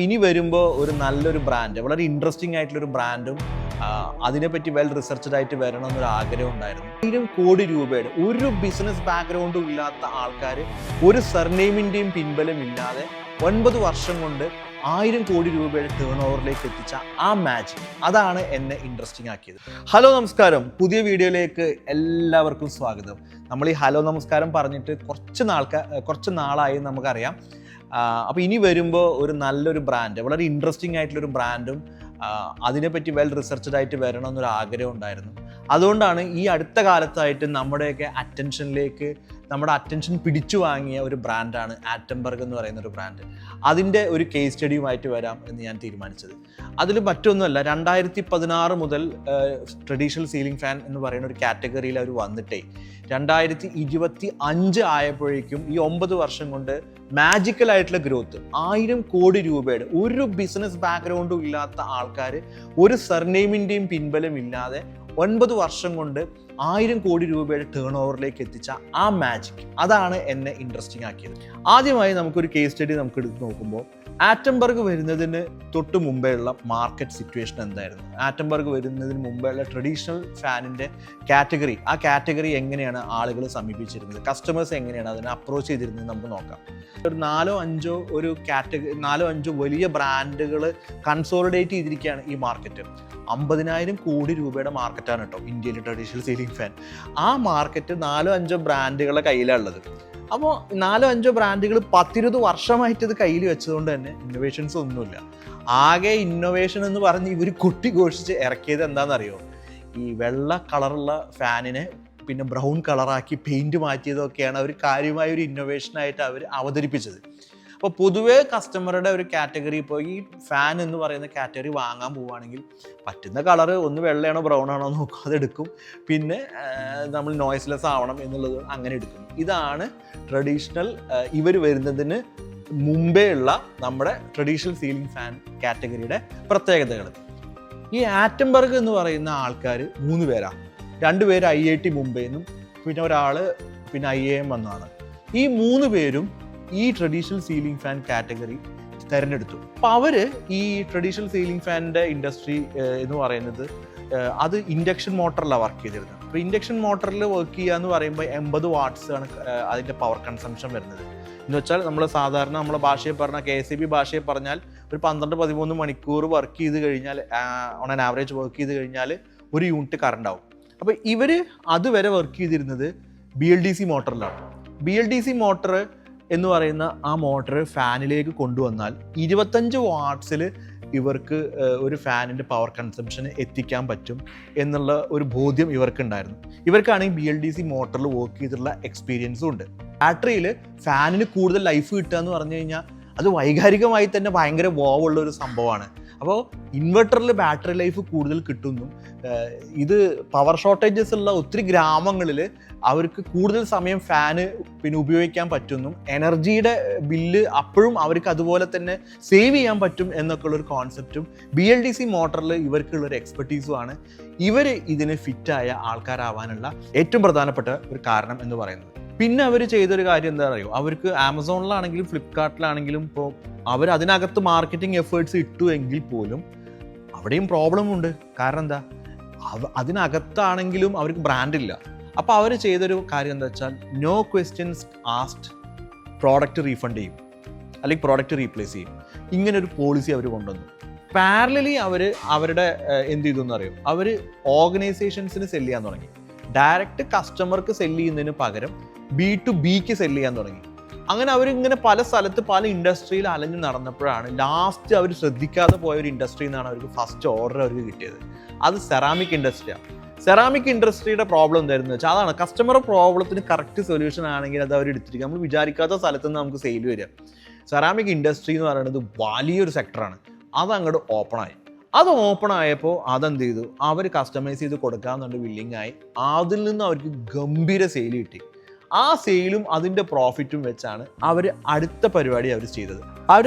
ഇനി വരുമ്പോൾ ഒരു നല്ലൊരു ബ്രാൻഡ്, വളരെ ഇൻട്രസ്റ്റിംഗ് ആയിട്ടുള്ളൊരു ബ്രാൻഡും അതിനെപ്പറ്റി വെൽ റിസർച്ച്ഡ് ആയിട്ട് വരണം എന്നൊരു ആഗ്രഹം ഉണ്ടായിരുന്നു. 1000 കോടി രൂപയുടെ ഒരു ബിസിനസ് ബാക്ക്ഗ്രൗണ്ടും ഇല്ലാത്ത ആൾക്കാർ ഒരു സർനെയിമിൻ്റെയും പിൻബലം ഇല്ലാതെ 9 വർഷം കൊണ്ട് 1000 കോടി രൂപയുടെ ടേൺ ഓവറിലേക്ക് എത്തിച്ച ആ മാജിക്, അതാണ് എന്നെ ഇൻട്രസ്റ്റിംഗ് ആക്കിയത്. ഹലോ നമസ്കാരം, പുതിയ വീഡിയോയിലേക്ക് എല്ലാവർക്കും സ്വാഗതം. നമ്മൾ ഈ ഹലോ നമസ്കാരം പറഞ്ഞിട്ട് കുറച്ച് നാളായി നമുക്കറിയാം. അപ്പോൾ ഇനി വരുമ്പോൾ ഒരു നല്ലൊരു ബ്രാൻഡ്, വളരെ ഇൻട്രസ്റ്റിംഗ് ആയിട്ടുള്ളൊരു ബ്രാൻഡും അതിനെപ്പറ്റി വെൽ റിസർച്ച്ഡ് ആയിട്ട് വരണം എന്നൊരു ആഗ്രഹം ഉണ്ടായിരുന്നു. അതുകൊണ്ടാണ് ഈ അടുത്ത കാലത്തായിട്ട് നമ്മുടെ അറ്റൻഷൻ പിടിച്ചു വാങ്ങിയ ഒരു ബ്രാൻഡാണ് ആറ്റംബർഗ് എന്ന് പറയുന്ന ഒരു ബ്രാൻഡ്. അതിൻ്റെ ഒരു കേസ് സ്റ്റഡിയുമായിട്ട് വരാം എന്ന് ഞാൻ തീരുമാനിച്ചത്. അതിൽ മറ്റൊന്നുമല്ല, 2016 മുതൽ ട്രഡീഷണൽ സീലിംഗ് ഫാൻ എന്ന് പറയുന്ന ഒരു കാറ്റഗറിയിൽ അവർ വന്നിട്ടേ 2025 ആയപ്പോഴേക്കും ഈ 9 വർഷം കൊണ്ട് മാജിക്കൽ ആയിട്ടുള്ള ഗ്രോത്ത്, 1000 കോടി രൂപയുടെ ഒരു ബിസിനസ് ബാക്ക്ഗ്രൗണ്ടും ഇല്ലാത്ത ആൾക്കാർ ഒരു സർനെയിമിൻ്റെയും പിൻബലം ഇല്ലാതെ 9 വർഷം കൊണ്ട് 1000 കോടി രൂപയുടെ ടേൺ ഓവറിലേക്ക് എത്തിച്ച ആ മാജിക്, അതാണ് എന്നെ ഇൻട്രസ്റ്റിംഗ് ആക്കിയത്. ആദ്യമായി നമുക്കൊരു കേസ് സ്റ്റഡി നമുക്ക് എടുത്ത് നോക്കുമ്പോൾ ആറ്റംബർഗ് വരുന്നതിന് തൊട്ട് മുമ്പേ ഉള്ള മാർക്കറ്റ് സിറ്റുവേഷൻ എന്തായിരുന്നു, ആറ്റംബർഗ് വരുന്നതിന് മുമ്പേ ഉള്ള ട്രഡീഷണൽ ഫാനിൻ്റെ കാറ്റഗറി, ആ കാറ്റഗറി എങ്ങനെയാണ് ആളുകൾ സമീപിച്ചിരുന്നത്, കസ്റ്റമേഴ്സ് എങ്ങനെയാണ് അതിനെ അപ്രോച്ച് ചെയ്തിരുന്നത് നമുക്ക് നോക്കാം. ഒരു 4-5 വലിയ ബ്രാൻഡുകൾ കൺസോളിഡേറ്റ് ചെയ്തിരിക്കുകയാണ് ഈ മാർക്കറ്റ്. 50,000 കോടി രൂപയുടെ മാർക്കറ്റാണ് കേട്ടോ ഇന്ത്യയിലെ ട്രഡീഷണൽ സീലിംഗ് ഫാൻ. ആ മാർക്കറ്റ് 4-5 ബ്രാൻഡുകളുടെ കയ്യിലുള്ളത്. അപ്പോൾ 4-5 ബ്രാൻഡുകൾ 10-20 വർഷമായിട്ട് ഇത് കയ്യിൽ വെച്ചതുകൊണ്ട് തന്നെ ഇന്നോവേഷൻസ് ഒന്നുമില്ല. ആകെ ഇന്നോവേഷൻ എന്ന് പറഞ്ഞ് ഇവർ കുട്ടിഘോഷിച്ച് ഇറക്കിയത് എന്താണെന്നറിയോ, ഈ വെള്ള കളറുള്ള ഫാനിനെ പിന്നെ ബ്രൗൺ കളറാക്കി പെയിൻറ്റ് മാറ്റിയതൊക്കെയാണ് അവർ കാര്യമായ ഒരു ഇന്നോവേഷനായിട്ട് അവർ അവതരിപ്പിച്ചത്. അപ്പോൾ പൊതുവേ കസ്റ്റമറുടെ ഒരു കാറ്റഗറി, ഇപ്പോൾ ഈ ഫാൻ എന്ന് പറയുന്ന കാറ്റഗറി വാങ്ങാൻ പോവുകയാണെങ്കിൽ പറ്റുന്ന കളറ് ഒന്ന് വെള്ളയാണോ ബ്രൗൺ ആണോ നോക്കും, അതെടുക്കും. പിന്നെ നമ്മൾ നോയ്സ്ലെസ് ആവണം എന്നുള്ളത് അങ്ങനെ എടുക്കും. ഇതാണ് ട്രഡീഷണൽ ഇവർ വരുന്നതിന് മുമ്പേ ഉള്ള നമ്മുടെ ട്രഡീഷണൽ സീലിംഗ് ഫാൻ കാറ്റഗറിയുടെ പ്രത്യേകതകൾ. ഈ ആറ്റംബർഗ് എന്ന് പറയുന്ന ആൾക്കാർ 3 പേരാണ്. 2 പേര് IIT മുംബൈയിൽ നിന്നും പിന്നെ ഒരാൾ IIM വന്നതാണ്. ഈ 3 പേരും ഈ ട്രഡീഷണൽ സീലിംഗ് ഫാൻ കാറ്റഗറി തിരഞ്ഞെടുത്തു. അപ്പോൾ അവർ ഈ ട്രഡീഷണൽ സീലിംഗ് ഫാനിൻ്റെ ഇൻഡസ്ട്രി എന്ന് പറയുന്നത് അത് ഇൻഡക്ഷൻ മോട്ടറിലാണ് വർക്ക് ചെയ്തിരുന്നത്. അപ്പോൾ ഇൻഡക്ഷൻ മോട്ടറിൽ വർക്ക് ചെയ്യുക എന്ന് പറയുമ്പോൾ 80 വാട്ട്സ് ആണ് അതിൻ്റെ പവർ കൺസംഷൻ വരുന്നത്. എന്ന് വെച്ചാൽ നമ്മളെ ഭാഷയിൽ പറഞ്ഞാൽ KCB ഭാഷയിൽ പറഞ്ഞാൽ ഒരു 12-13 മണിക്കൂർ വർക്ക് ചെയ്ത് കഴിഞ്ഞാൽ, ഓൺ ആൻ ആവറേജ് വർക്ക് ചെയ്ത് കഴിഞ്ഞാൽ 1 യൂണിറ്റ് കറണ്ട് ആവും. അപ്പോൾ ഇവർ അതുവരെ വർക്ക് ചെയ്തിരുന്നത് BLDC മോട്ടറിലാണ്. BLDC മോട്ടർ എന്ന് പറയുന്ന ആ മോട്ടർ ഫാനിലേക്ക് കൊണ്ടുവന്നാൽ 25 വാട്ട്സിൽ ഇവർക്ക് ഒരു ഫാനിൻ്റെ പവർ കൺസംഷന് എത്തിക്കാൻ പറ്റും എന്നുള്ള ഒരു ബോധ്യം ഇവർക്കുണ്ടായിരുന്നു. ഇവർക്കാണെങ്കിൽ BLDC മോട്ടറിൽ വർക്ക് ചെയ്തിട്ടുള്ള എക്സ്പീരിയൻസും ഉണ്ട്. ബാറ്ററിയിൽ ഫാനിന് കൂടുതൽ ലൈഫ് കിട്ടുക എന്ന് പറഞ്ഞു കഴിഞ്ഞാൽ അത് വൈകാരികമായി തന്നെ ഭയങ്കര വോവുള്ള ഒരു സംഭവമാണ്. അപ്പോൾ ഇൻവെർട്ടറിൽ ബാറ്ററി ലൈഫ് കൂടുതൽ കിട്ടുന്നു. ഇത് പവർ ഷോർട്ടേജസ് ഉള്ള ഒത്തിരി ഗ്രാമങ്ങളിൽ അവർക്ക് കൂടുതൽ സമയം ഫാന് ഉപയോഗിക്കാൻ പറ്റുന്നു. എനർജിയുടെ ബില്ല് അപ്പോഴും അവർക്ക് അതുപോലെ തന്നെ സേവ് ചെയ്യാൻ പറ്റും എന്നൊക്കെ ഉള്ളൊരു കോൺസെപ്റ്റും BLDC മോട്ടറിൽ ഇവർക്കുള്ളൊരു എക്സ്പെർട്ടീസുമാണ് ഇവർ ഇതിന് ഫിറ്റായ ആൾക്കാരാവാനുള്ള ഏറ്റവും പ്രധാനപ്പെട്ട ഒരു കാരണം എന്ന് പറയുന്നത്. പിന്നെ അവർ ചെയ്തൊരു കാര്യം എന്താ പറയുക, അവർക്ക് ആമസോണിലാണെങ്കിലും ഫ്ലിപ്കാർട്ടിലാണെങ്കിലും ഇപ്പോൾ അവർ അതിനകത്ത് മാർക്കറ്റിംഗ് എഫേർട്സ് ഇട്ടു എങ്കിൽ പോലും അവിടെയും പ്രോബ്ലം ഉണ്ട്. കാരണം എന്താ, അതിനകത്താണെങ്കിലും അവർക്ക് ബ്രാൻഡില്ല. അപ്പോൾ അവർ ചെയ്തൊരു കാര്യം എന്താ വെച്ചാൽ no questions asked, product refund ചെയ്യും അല്ലെങ്കിൽ പ്രോഡക്റ്റ് റീപ്ലേസ് ചെയ്യും. ഇങ്ങനൊരു പോളിസി അവർ കൊണ്ടുവന്നു. പാരലലി അവരുടെ എന്ത് ചെയ്തു എന്നറിയും, അവർ ഓർഗനൈസേഷൻസിന് സെല്ല് ചെയ്യാൻ തുടങ്ങി. ഡയറക്റ്റ് കസ്റ്റമർക്ക് സെല്ല് ചെയ്യുന്നതിന് പകരം B2Bക്ക് സെല്ല് ചെയ്യാൻ തുടങ്ങി. അങ്ങനെ അവരിങ്ങനെ പല സ്ഥലത്ത് പല ഇൻഡസ്ട്രിയിൽ അലഞ്ഞ് നടന്നപ്പോഴാണ് ലാസ്റ്റ് അവർ ശ്രദ്ധിക്കാതെ പോയ ഒരു ഇൻഡസ്ട്രിയിൽ നിന്നാണ് അവർക്ക് ഫസ്റ്റ് ഓർഡർ അവർക്ക് കിട്ടിയത്. അത് സെറാമിക് ഇൻഡസ്ട്രിയാണ്. സെറാമിക് ഇൻഡസ്ട്രിയുടെ പ്രോബ്ലം എന്തായിരുന്നു വെച്ചാൽ അതാണ്, കസ്റ്റമർ പ്രോബ്ലത്തിന് കറക്റ്റ് സൊല്യൂഷൻ ആണെങ്കിൽ അത് അവർ എടുത്തിരിക്കും. നമ്മൾ വിചാരിക്കാത്ത സ്ഥലത്ത് നിന്ന് നമുക്ക് സെയിൽ വരിക. സെറാമിക് ഇൻഡസ്ട്രി എന്ന് പറയുന്നത് വലിയൊരു സെക്ടറാണ്. അത് അങ്ങോട്ട് ഓപ്പണായി. അത് ഓപ്പൺ ആയപ്പോൾ അതെന്ത് ചെയ്തു, അവർ കസ്റ്റമൈസ് ചെയ്ത് കൊടുക്കാമെന്നുണ്ട് വില്ലിങ് ആയി. അതിൽ നിന്ന് അവർക്ക് ഗംഭീര സെയിൽ കിട്ടി. ആ സെയിലും അതിൻ്റെ പ്രോഫിറ്റും വെച്ചാണ് അവർ അടുത്ത പരിപാടി അവർ ചെയ്തത്.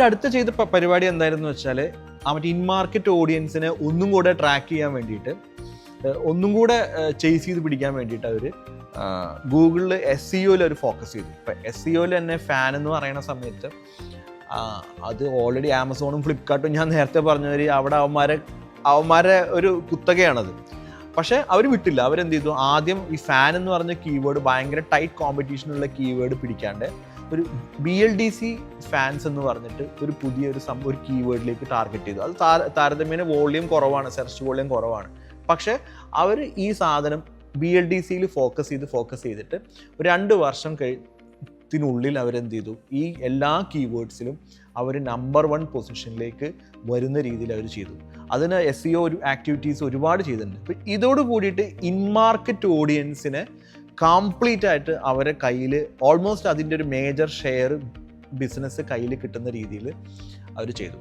അടുത്ത ചെയ്ത പരിപാടി എന്തായിരുന്നു വെച്ചാൽ മറ്റേ ഇൻ മാർക്കറ്റ് ഓഡിയൻസിനെ ഒന്നും കൂടെ ട്രാക്ക് ചെയ്യാൻ വേണ്ടിയിട്ട്, ഒന്നും കൂടെ ചേസ് ചെയ്ത് പിടിക്കാൻ വേണ്ടിയിട്ട് അവർ ഗൂഗിളിൽ SEOയിൽ അവർ ഫോക്കസ് ചെയ്തു. ഇപ്പം SEOയിൽ തന്നെ ഫാൻ എന്ന് പറയുന്ന സമയത്ത് അത് ഓൾറെഡി ആമസോണും ഫ്ലിപ്കാർട്ടും ഞാൻ നേരത്തെ പറഞ്ഞവർ അവിടെ അവന്മാരെ ഒരു കുത്തകയാണത്. പക്ഷേ അവർ വിട്ടില്ല. അവരെന്ത് ചെയ്തു, ആദ്യം ഈ ഫാൻ എന്ന് പറഞ്ഞ കീവേഡ് ഭയങ്കര ടൈറ്റ് കോമ്പറ്റീഷനുള്ള കീവേഡ് പിടിക്കാണ്ട് ഒരു BLDC ഫാൻസ് എന്ന് പറഞ്ഞിട്ട് ഒരു പുതിയൊരു ഒരു കീവേഡിലേക്ക് ടാർഗറ്റ് ചെയ്തു. അത് താരതമ്യേന വോളിയം കുറവാണ്, സെർച്ച് വോളിയം കുറവാണ്. പക്ഷേ അവർ ഈ സാധനം BLDCയിൽ ഫോക്കസ് ചെയ്തിട്ട് ഒരു 2 വർഷം ത്തിനുള്ളിൽ അവരെന്ത് ചെയ്തു, ഈ എല്ലാ കീവേഡ്സിലും അവർ നമ്പർ 1 പൊസിഷനിലേക്ക് വരുന്ന രീതിയിൽ അവർ ചെയ്തു. അതിന് SEO ആക്ടിവിറ്റീസ് ഒരുപാട് ചെയ്തിട്ടുണ്ട്. അപ്പം ഇതോട് കൂടിയിട്ട് ഇൻ മാർക്കറ്റ് ഓഡിയൻസിനെ കംപ്ലീറ്റ് ആയിട്ട് അവരെ കയ്യിൽ ഓൾമോസ്റ്റ് അതിൻ്റെ ഒരു മേജർ ഷെയർ ബിസിനസ് കയ്യിൽ കിട്ടുന്ന രീതിയിൽ അവർ ചെയ്തു.